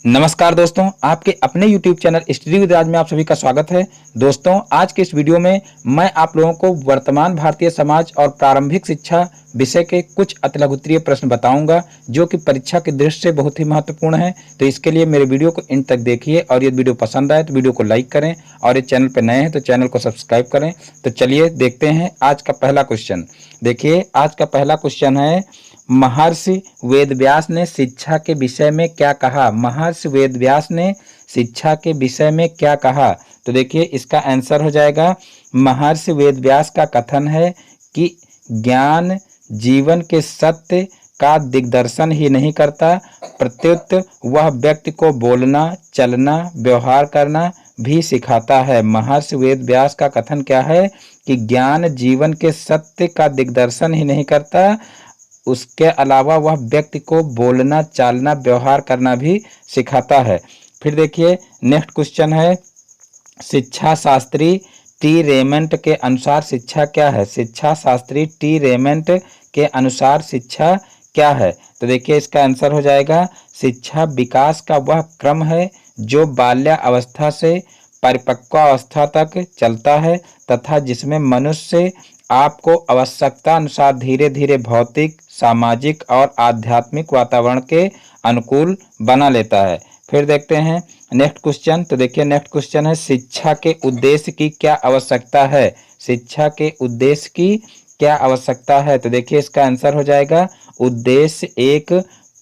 नमस्कार दोस्तों, आपके अपने YouTube चैनल स्टडी विद राज में आप सभी का स्वागत है। दोस्तों, आज के इस वीडियो में मैं आप लोगों को वर्तमान भारतीय समाज और प्रारंभिक शिक्षा विषय के कुछ अतिलघुत्तरीय प्रश्न बताऊंगा, जो कि परीक्षा की दृष्टि से बहुत ही महत्वपूर्ण है। तो इसके लिए मेरे वीडियो को इन तक देखिए और यदि वीडियो पसंद आए तो वीडियो को लाइक करें और इस चैनल पर नए हैं तो चैनल को सब्सक्राइब करें। तो चलिए देखते हैं आज का पहला क्वेश्चन। देखिए, आज का पहला क्वेश्चन है, महर्षि वेदव्यास ने शिक्षा के विषय में क्या कहा? महर्षि वेदव्यास ने शिक्षा के विषय में क्या कहा? तो देखिए, इसका आंसर हो जाएगा, महर्षि वेदव्यास का कथन है कि ज्ञान जीवन के सत्य का दिग्दर्शन ही नहीं करता, प्रत्युत वह व्यक्ति को बोलना, चलना, व्यवहार करना भी सिखाता है। महर्षि वेदव्यास का कथन क्या है कि ज्ञान जीवन के सत्य का दिग्दर्शन ही नहीं करता, उसके अलावा वह व्यक्ति को बोलना, चालना, व्यवहार करना भी सिखाता है। फिर देखिए, नेक्स्ट क्वेश्चन है, शिक्षा शास्त्री टी रेमंड के अनुसार शिक्षा क्या है? शिक्षा शास्त्री टी रेमंड के अनुसार शिक्षा क्या है? तो देखिए, इसका आंसर हो जाएगा, शिक्षा विकास का वह क्रम है जो बाल्यावस्था से परिपक्वावस्था तक चलता है तथा जिसमें मनुष्य आपको आवश्यकता अनुसार धीरे धीरे भौतिक, सामाजिक और आध्यात्मिक वातावरण के अनुकूल बना लेता है। फिर देखते हैं नेक्स्ट क्वेश्चन। तो देखिए, नेक्स्ट क्वेश्चन है, शिक्षा के उद्देश्य की क्या आवश्यकता है? शिक्षा के उद्देश्य की क्या आवश्यकता है? तो देखिए, इसका आंसर हो जाएगा, उद्देश्य एक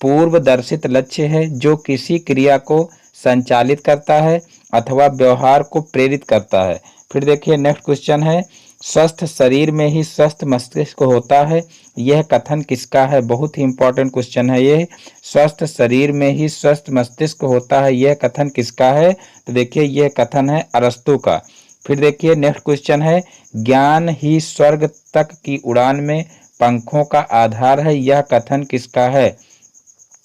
पूर्वदर्शित लक्ष्य है जो किसी क्रिया को संचालित करता है अथवा व्यवहार को प्रेरित करता है। फिर देखिए, नेक्स्ट क्वेश्चन है, स्वस्थ शरीर में ही स्वस्थ मस्तिष्क होता है, यह कथन किसका है? बहुत ही इंपॉर्टेंट क्वेश्चन है ये। स्वस्थ शरीर में ही स्वस्थ मस्तिष्क होता है, यह कथन किसका है? तो देखिए, यह कथन है अरस्तू का। फिर देखिए, नेक्स्ट क्वेश्चन है, ज्ञान ही स्वर्ग तक की उड़ान में पंखों का आधार है, यह कथन किसका है?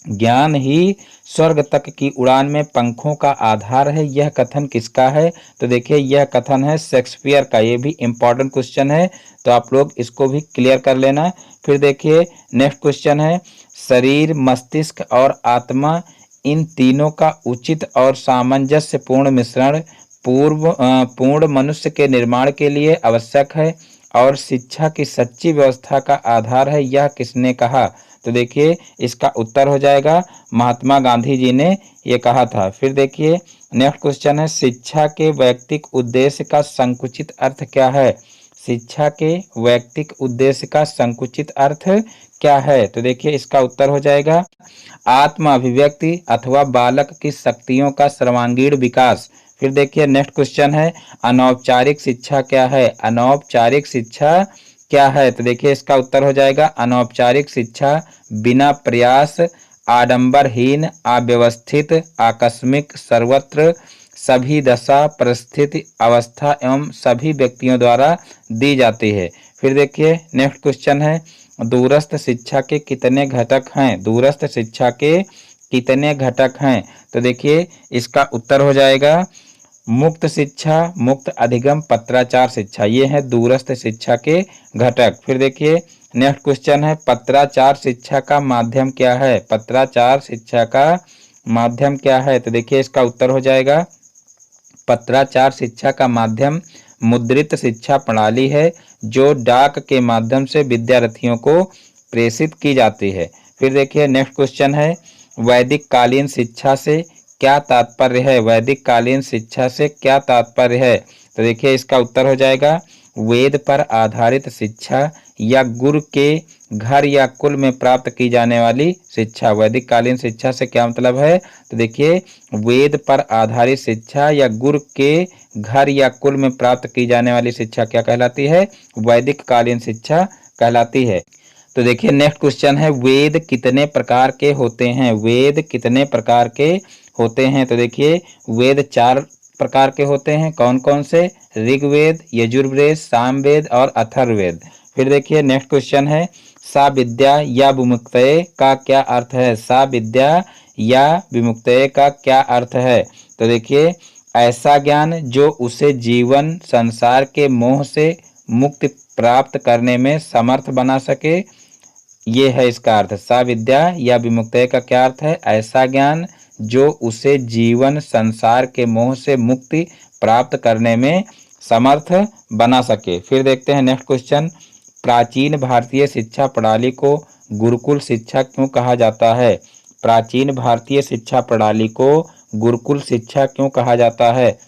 ज्ञान ही स्वर्ग तक की उड़ान में पंखों का आधार है, यह कथन किसका है? तो देखिए, यह कथन है शेक्सपियर का। ये भी इंपॉर्टेंट क्वेश्चन है, तो आप लोग इसको भी क्लियर कर लेना। फिर देखिए, नेक्स्ट क्वेश्चन है, शरीर, मस्तिष्क और आत्मा, इन तीनों का उचित और सामंजस्यपूर्ण मिश्रण पूर्ण मनुष्य के निर्माण के लिए आवश्यक है और शिक्षा की सच्ची व्यवस्था का आधार है, यह किसने कहा? तो देखिए, इसका उत्तर हो जाएगा, महात्मा गांधी जी ने ये कहा था। फिर देखिए, नेक्स्ट क्वेश्चन है, शिक्षा के वैयक्तिक उद्देश्य का संकुचित अर्थ क्या है? शिक्षा के वैयक्तिक उद्देश्य का संकुचित अर्थ क्या है? तो देखिए, इसका उत्तर हो जाएगा, आत्म अभिव्यक्ति अथवा बालक की शक्तियों का सर्वांगीण विकास। फिर देखिए, नेक्स्ट क्वेश्चन है, अनौपचारिक शिक्षा क्या है? अनौपचारिक शिक्षा क्या है? तो देखिए, इसका उत्तर हो जाएगा, अनौपचारिक शिक्षा बिना प्रयास, आडंबरहीन, अव्यवस्थित, आकस्मिक, सर्वत्र, सभी दशा, परिस्थिति, अवस्था एवं सभी व्यक्तियों द्वारा दी जाती है। फिर देखिए, नेक्स्ट क्वेश्चन है, दूरस्थ शिक्षा के कितने घटक हैं? दूरस्थ शिक्षा के कितने घटक हैं? तो देखिए, इसका उत्तर हो जाएगा, मुक्त शिक्षा, मुक्त अधिगम, पत्राचार शिक्षा, ये है दूरस्थ शिक्षा के घटक। फिर देखिए, नेक्स्ट क्वेश्चन है, पत्राचार शिक्षा का माध्यम क्या है? पत्राचार शिक्षा का माध्यम क्या है? तो देखिए, इसका उत्तर हो जाएगा, पत्राचार शिक्षा का माध्यम मुद्रित शिक्षा प्रणाली है जो डाक के माध्यम से विद्यार्थियों को प्रेषित की जाती है। फिर देखिए, नेक्स्ट क्वेश्चन है, वैदिक कालीन शिक्षा से क्या तात्पर्य है? वैदिक कालीन शिक्षा से क्या तात्पर्य है? तो देखिए, इसका उत्तर हो जाएगा, वेद पर आधारित शिक्षा या गुरु के घर या कुल में प्राप्त की जाने वाली शिक्षा। वैदिक कालीन शिक्षा से क्या मतलब है? तो देखिए, वेद पर आधारित शिक्षा या गुरु के घर या कुल में प्राप्त की जाने वाली शिक्षा क्या कहलाती है? वैदिक कालीन शिक्षा कहलाती है। तो देखिए, नेक्स्ट क्वेश्चन है, वेद कितने प्रकार के होते हैं? वेद कितने प्रकार के होते हैं? तो देखिए, वेद 4 प्रकार के होते हैं। कौन कौन से? ऋग्वेद, यजुर्वेद, सामवेद और अथर्ववेद। फिर देखिए, नेक्स्ट क्वेश्चन है, सा विद्या या विमुक्तये का क्या अर्थ है? सा विद्या या विमुक्तये का क्या अर्थ है? तो देखिए, ऐसा ज्ञान जो उसे जीवन संसार के मोह से मुक्ति प्राप्त करने में समर्थ बना सके, ये है इसका अर्थ। सा विद्या या विमुक्तये का क्या अर्थ है? ऐसा ज्ञान जो उसे जीवन संसार के मोह से मुक्ति प्राप्त करने में समर्थ बना सके। फिर देखते हैं नेक्स्ट क्वेश्चन, प्राचीन भारतीय शिक्षा प्रणाली को गुरुकुल शिक्षा क्यों कहा जाता है? प्राचीन भारतीय शिक्षा प्रणाली को गुरुकुल शिक्षा क्यों कहा जाता है?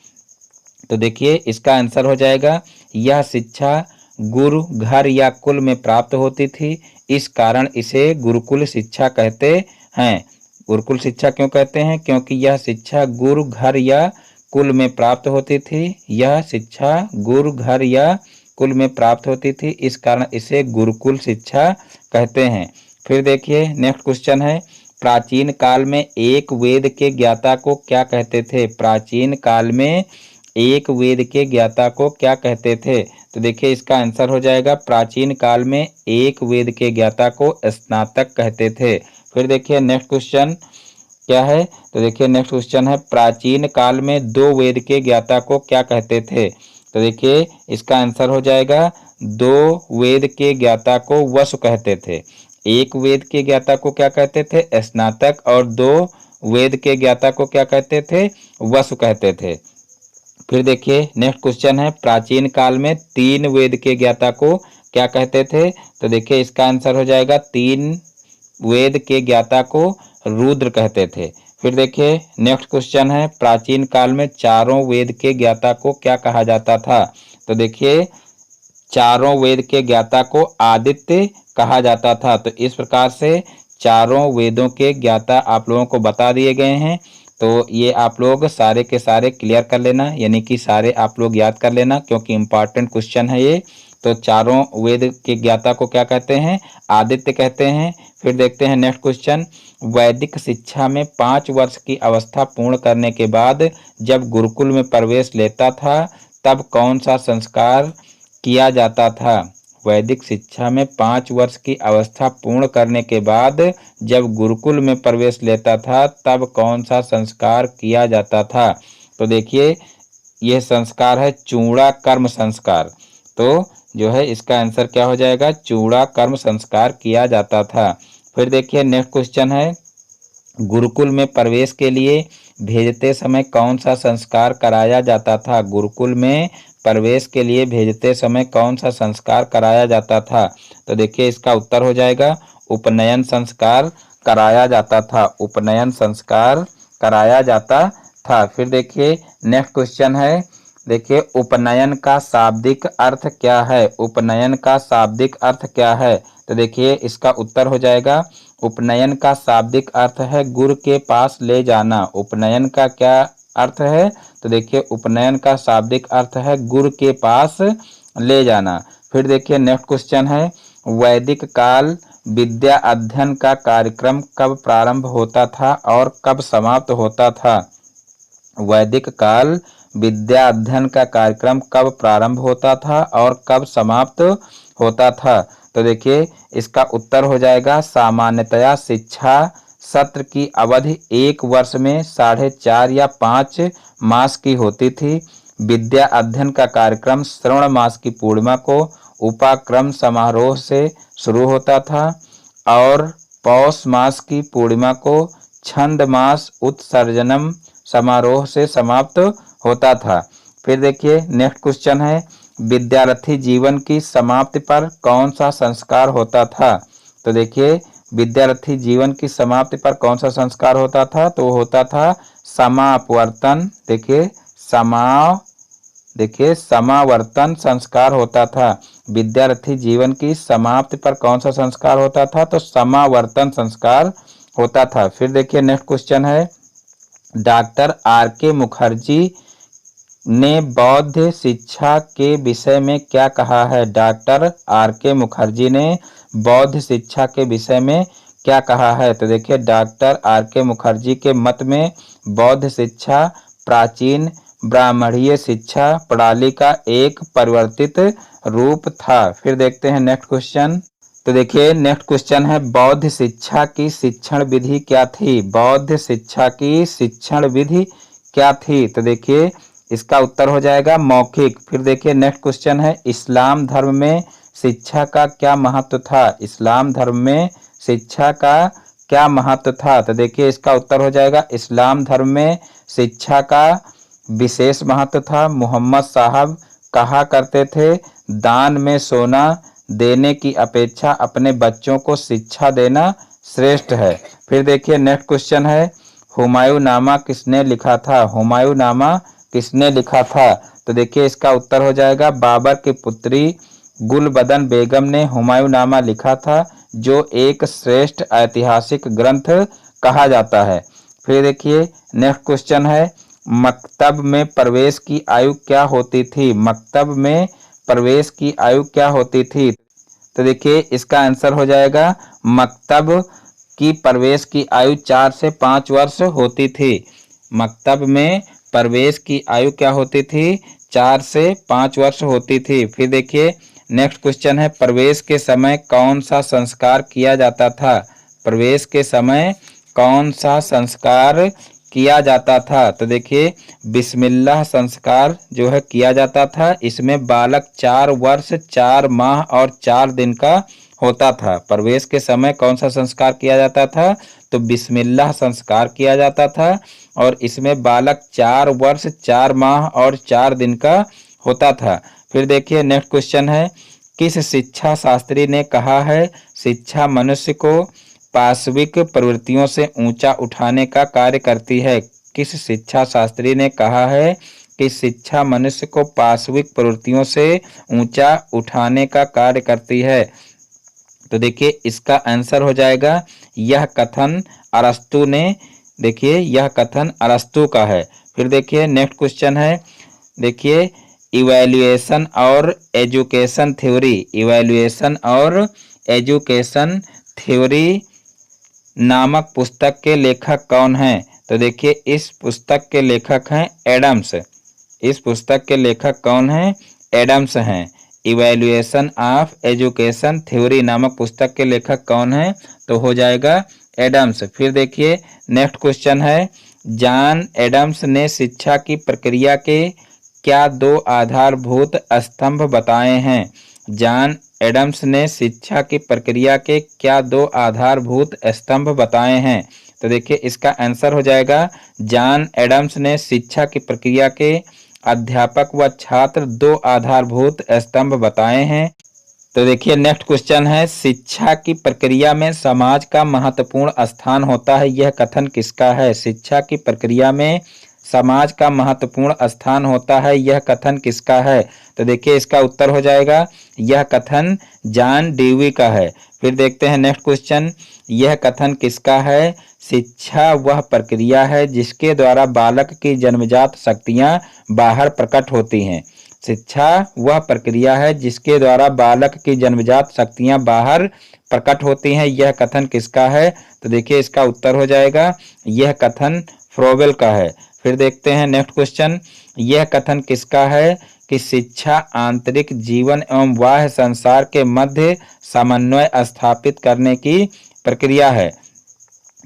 तो देखिए इसका आंसर हो जाएगा, यह शिक्षा गुरु घर या कुल में प्राप्त होती थी, इस कारण इसे गुरुकुल शिक्षा कहते हैं। गुरुकुल शिक्षा क्यों कहते हैं? क्योंकि यह शिक्षा गुरु घर या कुल में प्राप्त होती थी। यह शिक्षा गुरु घर या कुल में प्राप्त होती थी, इस कारण इसे गुरुकुल शिक्षा कहते हैं। फिर देखिए नेक्स्ट क्वेश्चन है, प्राचीन काल में एक वेद के ज्ञाता को क्या कहते थे? प्राचीन काल में एक वेद के ज्ञाता को क्या कहते थे? तो देखिए इसका आंसर हो जाएगा, प्राचीन काल में एक वेद के ज्ञाता को स्नातक कहते थे। फिर देखिए नेक्स्ट क्वेश्चन क्या है? तो देखिए नेक्स्ट क्वेश्चन है, प्राचीन काल में दो वेद के ज्ञाता को क्या कहते थे? तो देखिए इसका आंसर हो जाएगा, दो वेद के ज्ञाता को वसु कहते थे। एक वेद के ज्ञाता को क्या कहते थे? स्नातक, और दो वेद के ज्ञाता को क्या कहते थे? वसु कहते थे। फिर देखिए नेक्स्ट क्वेश्चन है, प्राचीन काल में तीन वेद के ज्ञाता को क्या कहते थे? तो देखिए इसका आंसर हो जाएगा, तीन वेद के ज्ञाता को रुद्र कहते थे। फिर देखिए नेक्स्ट क्वेश्चन है, प्राचीन काल में चारों वेद के ज्ञाता को क्या कहा जाता था? तो देखिए चारों वेद के ज्ञाता को आदित्य कहा जाता था। तो इस प्रकार से चारों वेदों के ज्ञाता आप लोगों को बता दिए गए हैं। तो ये आप लोग सारे के सारे क्लियर कर लेना, यानी कि सारे आप लोग याद कर लेना, क्योंकि इम्पॉर्टेंट क्वेश्चन है ये। तो चारों वेद के ज्ञाता को क्या कहते हैं? आदित्य कहते हैं। फिर देखते हैं नेक्स्ट क्वेश्चन, वैदिक शिक्षा में 5 वर्ष की अवस्था पूर्ण करने के बाद जब गुरुकुल में प्रवेश लेता था तब कौन सा संस्कार किया जाता था? वैदिक शिक्षा में 5 वर्ष की अवस्था पूर्ण करने के बाद जब गुरुकुल में प्रवेश लेता था तब कौन सा संस्कार किया जाता था? तो देखिए यह संस्कार है चूड़ा कर्म संस्कार। तो जो है इसका आंसर क्या हो जाएगा? चूड़ा कर्म संस्कार किया जाता था। फिर देखिए नेक्स्ट क्वेश्चन है, गुरुकुल में प्रवेश के लिए भेजते समय कौन सा संस्कार कराया जाता था? गुरुकुल में प्रवेश के लिए भेजते समय कौन सा संस्कार कराया जाता था? तो देखिए इसका उत्तर हो जाएगा, उपनयन संस्कार कराया जाता था। उपनयन संस्कार कराया जाता था। फिर देखिए नेक्स्ट क्वेश्चन है, देखिए उपनयन का शाब्दिक अर्थ क्या है? उपनयन का शाब्दिक अर्थ क्या है? तो देखिए इसका उत्तर हो जाएगा, उपनयन का शाब्दिक अर्थ है गुरु के पास ले जाना। उपनयन का क्या अर्थ है? तो देखिए उपनयन का शाब्दिक अर्थ है गुरु के पास ले जाना। फिर देखिए नेक्स्ट क्वेश्चन है, वैदिक काल विद्या अध्ययन का कार्यक्रम कब प्रारंभ होता था और कब समाप्त होता था? वैदिक काल विद्या अध्ययन का कार्यक्रम कब प्रारंभ होता था और कब समाप्त होता था? तो देखिए इसका उत्तर हो जाएगा, सामान्यतया शिक्षा सत्र की अवधि 1 वर्ष में 4.5 या 5 मास की होती थी। विद्या अध्ययन का कार्यक्रम श्रवण मास की पूर्णिमा को उपाक्रम समारोह से शुरू होता था और पौष मास की पूर्णिमा को छंद मास उत्सर्जनम समारोह से समाप्त होता था। फिर देखिए नेक्स्ट क्वेश्चन है, विद्यार्थी जीवन की समाप्ति पर कौन सा संस्कार होता था? तो देखिए विद्यार्थी जीवन की समाप्ति पर कौन सा संस्कार होता था? तो होता था समापवर्तन। देखिए समावर्तन संस्कार होता था। विद्यार्थी जीवन की समाप्ति पर कौन सा संस्कार होता था? तो समावर्तन संस्कार होता था। फिर देखिए नेक्स्ट क्वेश्चन है, डॉक्टर R.K. मुखर्जी ने बौद्ध शिक्षा के विषय में क्या कहा है? Doctor R.K. मुखर्जी ने बौद्ध शिक्षा के विषय में क्या कहा है? तो देखिए डॉक्टर R.K. मुखर्जी के मत में बौद्ध शिक्षा प्राचीन ब्राह्मणीय शिक्षा प्रणाली का एक परिवर्तित रूप था। फिर देखते हैं नेक्स्ट क्वेश्चन। तो देखिए नेक्स्ट क्वेश्चन है, बौद्ध शिक्षा की शिक्षण विधि क्या थी? बौद्ध शिक्षा की शिक्षण विधि क्या थी? तो देखिए इसका उत्तर हो जाएगा मौखिक। फिर देखिए नेक्स्ट क्वेश्चन है, इस्लाम धर्म में शिक्षा का क्या महत्व था? इस्लाम धर्म में शिक्षा का क्या महत्व था? तो देखिए इसका उत्तर हो जाएगा इस्लाम धर्म में शिक्षा का विशेष महत्व था। मोहम्मद साहब कहा करते थे, दान में सोना देने की अपेक्षा अपने बच्चों को शिक्षा देना श्रेष्ठ है। फिर देखिए नेक्स्ट क्वेश्चन है, हुमायूं नामा किसने लिखा था? हुमायूं नामा किसने लिखा था? तो देखिए इसका उत्तर हो जाएगा बाबर की पुत्री गुलबदन बेगम ने हुमायूं नामा लिखा था, जो एक श्रेष्ठ ऐतिहासिक ग्रंथ कहा जाता है। फिर देखिए नेक्स्ट क्वेश्चन है, मकतब में प्रवेश की आयु क्या होती थी? मकतब में प्रवेश की आयु क्या होती थी? तो देखिए इसका आंसर हो जाएगा मकतब की प्रवेश की आयु 4 से 5 वर्ष होती थी। मकतब में प्रवेश की आयु क्या होती थी? 4 से 5 वर्ष होती थी। फिर देखिए नेक्स्ट क्वेश्चन है, प्रवेश के समय कौन सा संस्कार किया जाता था? प्रवेश के समय कौन सा संस्कार किया जाता था? तो देखिए बिस्मिल्लाह संस्कार जो है किया जाता था। इसमें बालक 4 वर्ष 4 माह और 4 दिन का होता था। प्रवेश के समय कौन सा संस्कार किया जाता था? तो बिस्मिल्लाह संस्कार किया जाता था और इसमें बालक 4 वर्ष 4 माह और 4 दिन का होता था। फिर देखिए नेक्स्ट क्वेश्चन है, किस शिक्षा शास्त्री ने कहा है शिक्षा मनुष्य को पाशविक प्रवृत्तियों से ऊंचा उठाने का कार्य करती है? किस शिक्षा शास्त्री ने कहा है कि शिक्षा मनुष्य को पाशविक प्रवृत्तियों से ऊंचा उठाने का कार्य करती है? तो देखिए इसका आंसर हो जाएगा, यह कथन अरस्तु ने, देखिए यह कथन अरस्तु का है। फिर देखिए नेक्स्ट क्वेश्चन है, देखिए इवैल्यूएशन और एजुकेशन थ्योरी, इवैल्यूएशन और एजुकेशन थ्योरी नामक पुस्तक के लेखक कौन हैं? तो देखिए इस पुस्तक के लेखक हैं एडम्स। इस पुस्तक के लेखक कौन हैं? एडम्स हैं। इवैल्यूएशन ऑफ एजुकेशन थ्योरी नामक पुस्तक के लेखक कौन हैं? तो हो जाएगा एडम्स। फिर देखिए नेक्स्ट क्वेश्चन है, जॉन एडम्स ने शिक्षा की प्रक्रिया के क्या 2 आधारभूत स्तंभ बताए हैं? जॉन एडम्स ने शिक्षा की प्रक्रिया के क्या 2 आधारभूत स्तंभ बताए हैं? तो देखिए इसका आंसर हो जाएगा, जॉन एडम्स ने शिक्षा की प्रक्रिया के अध्यापक व छात्र 2 आधारभूत स्तंभ बताए हैं। तो देखिए नेक्स्ट क्वेश्चन है, शिक्षा की प्रक्रिया में समाज का महत्वपूर्ण स्थान होता है, यह कथन किसका है? शिक्षा की प्रक्रिया में समाज का महत्वपूर्ण स्थान होता है, यह कथन किसका है? तो देखिए इसका उत्तर हो जाएगा, यह कथन जॉन डेवी का है। फिर देखते हैं नेक्स्ट क्वेश्चन, यह कथन किसका है? शिक्षा वह प्रक्रिया है जिसके द्वारा बालक की जन्मजात शक्तियां बाहर प्रकट होती हैं। शिक्षा वह प्रक्रिया है जिसके द्वारा बालक की जन्मजात शक्तियां बाहर प्रकट होती हैं, यह कथन किसका है? तो देखिए इसका उत्तर हो जाएगा, यह कथन फ्रोबेल का है। फिर देखते हैं नेक्स्ट क्वेश्चन, यह कथन किसका है कि शिक्षा आंतरिक जीवन एवं बाह्य संसार के मध्य समन्वय स्थापित करने की प्रक्रिया है?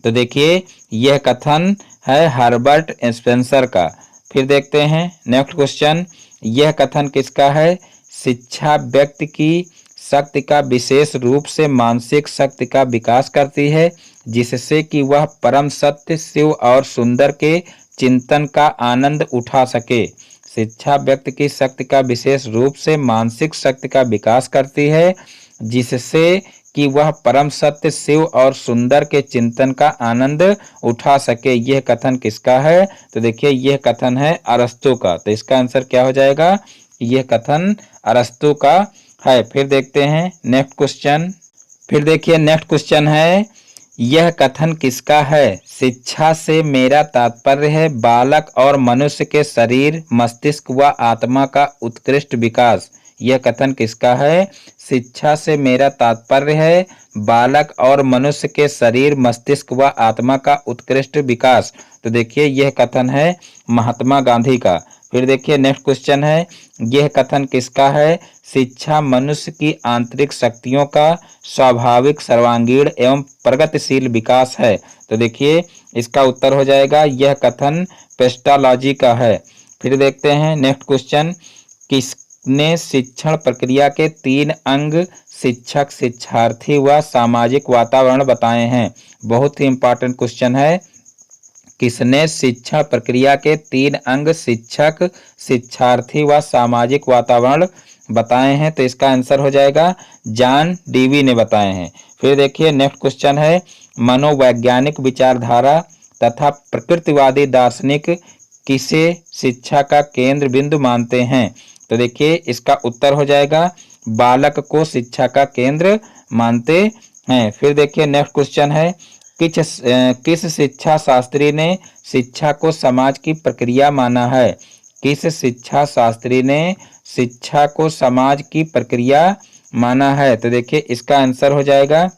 तो देखिए यह कथन है हर्बर्ट स्पेंसर का। फिर देखते हैं नेक्स्ट क्वेश्चन, यह कथन किसका है? शिक्षा व्यक्ति की शक्ति का विशेष रूप से मानसिक शक्ति का विकास करती है, जिससे कि वह परम सत्य शिव और सुंदर के चिंतन का आनंद उठा सके। शिक्षा व्यक्ति की शक्ति का विशेष रूप से मानसिक शक्ति का विकास करती है, जिससे कि वह परम सत्य शिव और सुंदर के चिंतन का आनंद उठा सके, यह कथन किसका है? तो देखिए यह कथन है अरस्तु का। तो इसका आंसर क्या हो जाएगा? यह कथन अरस्तु का है। फिर देखते हैं नेक्स्ट क्वेश्चन, फिर देखिए नेक्स्ट क्वेश्चन है, यह कथन किसका है? शिक्षा से मेरा तात्पर्य है बालक और मनुष्य के शरीर, मस्तिष्क व आत्मा का उत्कृष्ट विकास, यह कथन किसका है? शिक्षा से मेरा तात्पर्य है बालक और मनुष्य के शरीर, मस्तिष्क व आत्मा का उत्कृष्ट विकास। तो देखिए यह कथन है महात्मा गांधी का। फिर देखिए नेक्स्ट क्वेश्चन है, यह कथन किसका है? शिक्षा मनुष्य की आंतरिक शक्तियों का स्वाभाविक सर्वांगीण एवं प्रगतिशील विकास है। तो देखिए इसका उत्तर हो जाएगा, यह कथन पेस्टालॉजी का है। फिर देखते हैं नेक्स्ट क्वेश्चन, किसने शिक्षण प्रक्रिया के 3 अंग शिक्षक, शिक्षार्थी व सामाजिक वातावरण बताए हैं? बहुत ही इंपॉर्टेंट क्वेश्चन है। किसने शिक्षा प्रक्रिया के 3 अंग शिक्षक, शिक्षार्थी व सामाजिक वातावरण बताए हैं? तो इसका आंसर हो जाएगा जॉन डीवी ने बताए हैं। फिर देखिए नेक्स्ट क्वेश्चन है, मनोवैज्ञानिक विचारधारा तथा प्रकृतिवादी दार्शनिक किसे शिक्षा का केंद्र बिंदु मानते हैं? तो देखिए इसका उत्तर हो जाएगा बालक को शिक्षा का केंद्र मानते हैं। फिर देखिए नेक्स्ट क्वेश्चन है, किस शिक्षा शास्त्री ने शिक्षा को समाज की प्रक्रिया माना है? किस शिक्षा शास्त्री ने शिक्षा को समाज की प्रक्रिया माना है? तो देखिए इसका आंसर हो जाएगा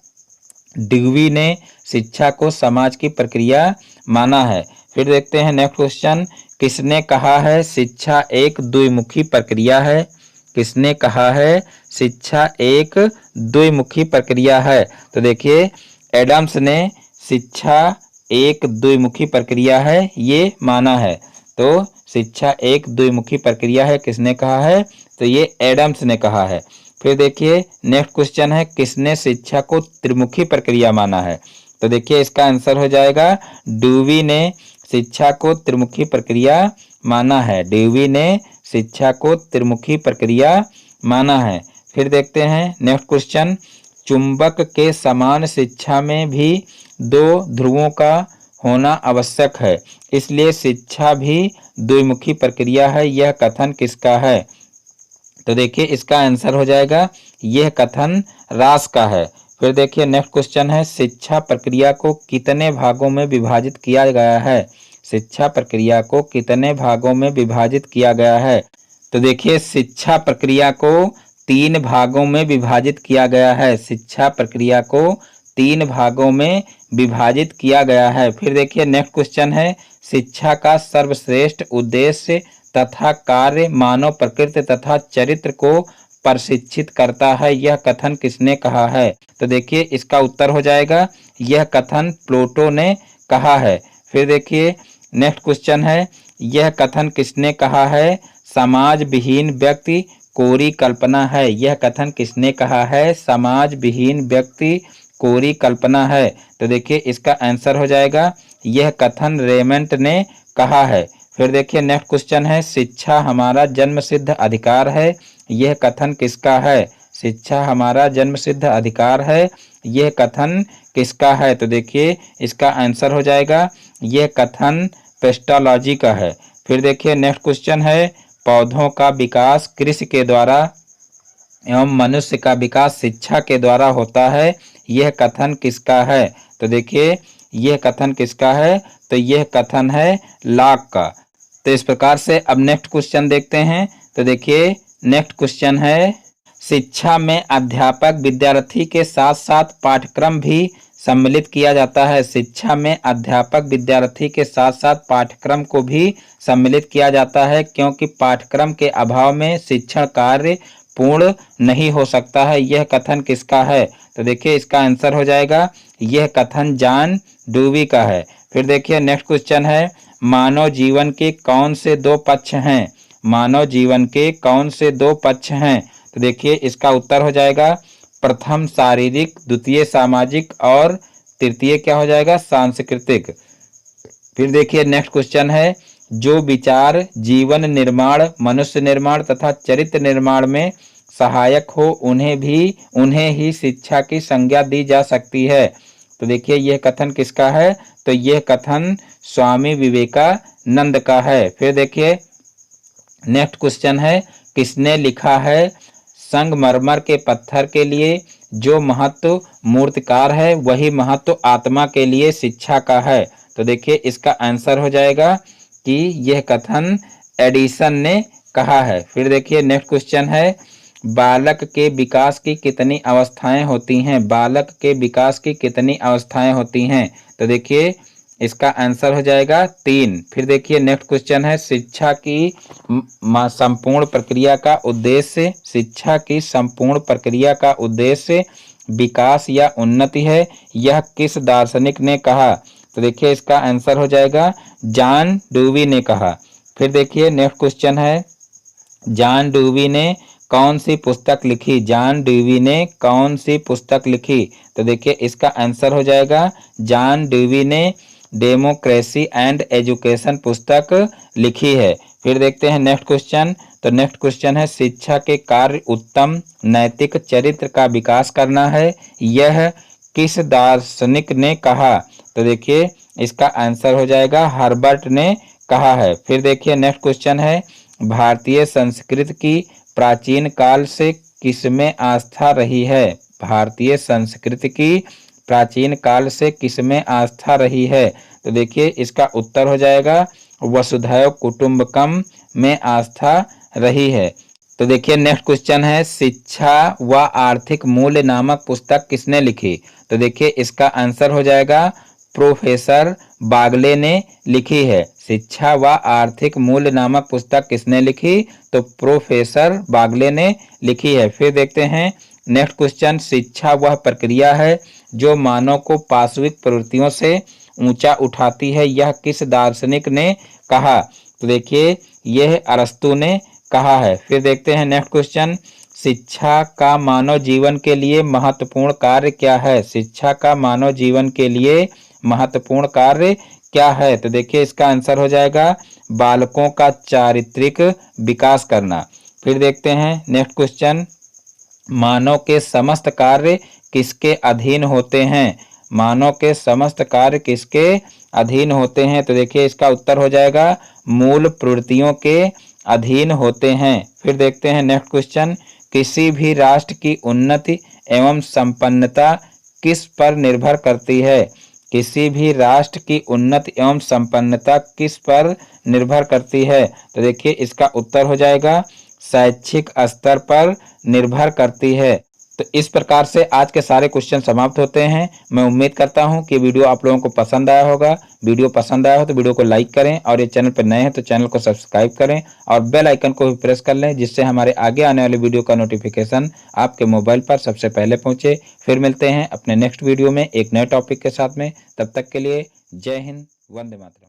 डिग्वी ने शिक्षा को समाज की प्रक्रिया माना है। फिर देखते हैं नेक्स्ट क्वेश्चन, किसने कहा है शिक्षा एक द्विमुखी प्रक्रिया है? किसने कहा है शिक्षा एक द्विमुखी प्रक्रिया है? तो देखिए एडम्स ने शिक्षा एक द्विमुखी प्रक्रिया है ये माना है। तो शिक्षा एक द्विमुखी प्रक्रिया है किसने कहा है? तो ये एडम्स ने कहा है। फिर देखिए नेक्स्ट क्वेश्चन है, किसने शिक्षा को त्रिमुखी प्रक्रिया माना है? तो देखिए इसका आंसर हो जाएगा ड्यूवी ने शिक्षा को त्रिमुखी प्रक्रिया माना है। ड्यूवी ने शिक्षा को त्रिमुखी प्रक्रिया माना है। फिर देखते हैं नेक्स्ट क्वेश्चन, चुंबक के समान शिक्षा में भी 2 ध्रुवों का होना आवश्यक है, इसलिए शिक्षा भी द्विमुखी प्रक्रिया है, यह कथन किसका है? तो देखिए इसका आंसर हो जाएगा यह कथन रास का है। फिर देखिए नेक्स्ट क्वेश्चन है, शिक्षा प्रक्रिया को कितने भागों में विभाजित किया गया है? शिक्षा प्रक्रिया को कितने भागों में विभाजित किया गया है? तो देखिए शिक्षा प्रक्रिया को 3 भागों में विभाजित किया गया है। शिक्षा प्रक्रिया को 3 भागों में विभाजित किया गया है। फिर देखिए नेक्स्ट क्वेश्चन है, शिक्षा का सर्वश्रेष्ठ उद्देश्य तथा कार्य मानव प्रकृति तथा चरित्र को प्रशिक्षित करता है, यह कथन किसने कहा है? तो देखिए इसका उत्तर हो जाएगा यह कथन प्लेटो ने कहा है। फिर देखिए नेक्स्ट क्वेश्चन है, यह कथन किसने कहा है? समाज विहीन व्यक्ति कोरी कल्पना है, यह कथन किसने कहा है? समाज विहीन व्यक्ति कोरी कल्पना है। तो देखिए इसका आंसर हो जाएगा यह कथन रेमंड ने कहा है। फिर देखिए नेक्स्ट क्वेश्चन है, शिक्षा हमारा जन्मसिद्ध अधिकार है, यह कथन किसका है? शिक्षा हमारा जन्मसिद्ध अधिकार है, यह कथन किसका है? तो देखिए इसका आंसर हो जाएगा यह कथन पेस्टोलॉजी का है। फिर देखिए नेक्स्ट क्वेश्चन है, पौधों का विकास कृषि के द्वारा एवं मनुष्य का विकास शिक्षा के द्वारा होता है, यह कथन किसका है? तो देखिए यह कथन किसका है? तो यह कथन है लॉक का। तो इस प्रकार से अब नेक्स्ट क्वेश्चन देखते हैं। तो देखिए नेक्स्ट क्वेश्चन है, शिक्षा में अध्यापक विद्यार्थी के साथ साथ पाठ्यक्रम भी सम्मिलित किया जाता है। शिक्षा में अध्यापक विद्यार्थी के साथ साथ पाठ्यक्रम को भी सम्मिलित किया जाता है, क्योंकि पाठ्यक्रम के अभाव में शिक्षण कार्य पूर्ण नहीं हो सकता है, यह कथन किसका है? तो देखिए इसका आंसर हो जाएगा यह कथन जॉन डीवी का है। फिर देखिए नेक्स्ट क्वेश्चन है, मानव जीवन के कौन से 2 पक्ष हैं? मानव जीवन के कौन से 2 पक्ष हैं? तो देखिए इसका उत्तर हो जाएगा प्रथम शारीरिक, द्वितीय सामाजिक और तृतीय क्या हो जाएगा? सांस्कृतिक। फिर देखिए नेक्स्ट क्वेश्चन है, जो विचार जीवन निर्माण, मनुष्य निर्माण तथा चरित्र निर्माण में सहायक हो उन्हें ही शिक्षा की संज्ञा दी जा सकती है। तो देखिए यह कथन किसका है? तो यह कथन स्वामी विवेकानंद का है। फिर देखिए नेक्स्ट क्वेश्चन है, किसने लिखा है, संगमरमर के पत्थर के लिए जो महत्व मूर्तिकार है वही महत्व आत्मा के लिए शिक्षा का है? तो देखिए इसका आंसर हो जाएगा कि यह कथन एडिसन ने कहा है। फिर देखिए नेक्स्ट क्वेश्चन है, बालक के विकास की कितनी अवस्थाएं होती हैं? बालक के विकास की कितनी अवस्थाएं होती हैं? तो देखिए इसका आंसर हो जाएगा 3। फिर देखिए नेक्स्ट क्वेश्चन है, शिक्षा की संपूर्ण प्रक्रिया का उद्देश्य, शिक्षा की संपूर्ण प्रक्रिया का उद्देश्य विकास या उन्नति है, यह किस दार्शनिक ने कहा? तो देखिए इसका आंसर हो जाएगा जॉन डीवी ने कहा। फिर देखिए नेक्स्ट क्वेश्चन है, जॉन डीवी ने कौन सी पुस्तक लिखी? जॉन डेवी ने कौन सी पुस्तक लिखी? तो देखिए इसका आंसर हो जाएगा जॉन डेवी ने डेमोक्रेसी एंड एजुकेशन पुस्तक लिखी है। फिर देखते हैं नेक्स्ट क्वेश्चन। तो नेक्स्ट क्वेश्चन है शिक्षा के कार्य उत्तम नैतिक चरित्र का विकास करना है, यह किस दार्शनिक ने कहा? तो देखिए इसका आंसर हो जाएगा हर्बर्ट ने कहा है। फिर देखिए नेक्स्ट क्वेश्चन है भारतीय संस्कृति की प्राचीन काल से किसमें आस्था रही है? भारतीय संस्कृति की प्राचीन काल से किसमें आस्था रही है? तो देखिए इसका उत्तर हो जाएगा वसुधैव कुटुंबकम में आस्था रही है। तो देखिए नेक्स्ट क्वेश्चन है शिक्षा व आर्थिक मूल्य नामक पुस्तक किसने लिखी? तो देखिए इसका आंसर हो जाएगा प्रोफेसर बागले ने लिखी है। शिक्षा व आर्थिक मूल्य नामक पुस्तक किसने लिखी? तो प्रोफेसर बागले ने लिखी है। फिर देखते हैं नेक्स्ट क्वेश्चन शिक्षा वह प्रक्रिया है जो मानव को पाशविक प्रवृत्तियों से ऊंचा उठाती है, यह किस दार्शनिक ने कहा? तो देखिए यह अरस्तू ने कहा है। फिर देखते हैं नेक्स्ट क्वेश्चन शिक्षा का मानव जीवन के लिए महत्वपूर्ण कार्य क्या है? शिक्षा का मानव जीवन के लिए महत्वपूर्ण कार्य क्या है? तो देखिए इसका आंसर हो जाएगा बालकों का चारित्रिक विकास करना। फिर देखते हैं नेक्स्ट क्वेश्चन मानव के समस्त कार्य किसके अधीन होते हैं? मानव के समस्त कार्य किसके अधीन होते हैं? तो देखिए इसका उत्तर हो जाएगा मूल प्रवृत्तियों के अधीन होते हैं। फिर देखते हैं नेक्स्ट क्वेश्चन किसी भी राष्ट्र की उन्नति एवं संपन्नता किस पर निर्भर करती है? किसी भी राष्ट्र की उन्नति एवं संपन्नता किस पर निर्भर करती है? तो देखिए इसका उत्तर हो जाएगा शैक्षिक स्तर पर निर्भर करती है। तो इस प्रकार से आज के सारे क्वेश्चन समाप्त होते हैं। मैं उम्मीद करता हूं कि वीडियो आप लोगों को पसंद आया होगा। वीडियो पसंद आया हो तो वीडियो को लाइक करें और ये चैनल पर नए हैं तो चैनल को सब्सक्राइब करें और बेल आइकन को भी प्रेस कर लें, जिससे हमारे आगे आने वाले वीडियो का नोटिफिकेशन आपके मोबाइल पर सबसे पहले पहुंचे। फिर मिलते हैं अपने नेक्स्ट वीडियो में एक नए टॉपिक के साथ में। तब तक के लिए जय हिंद, वंदे मातरम।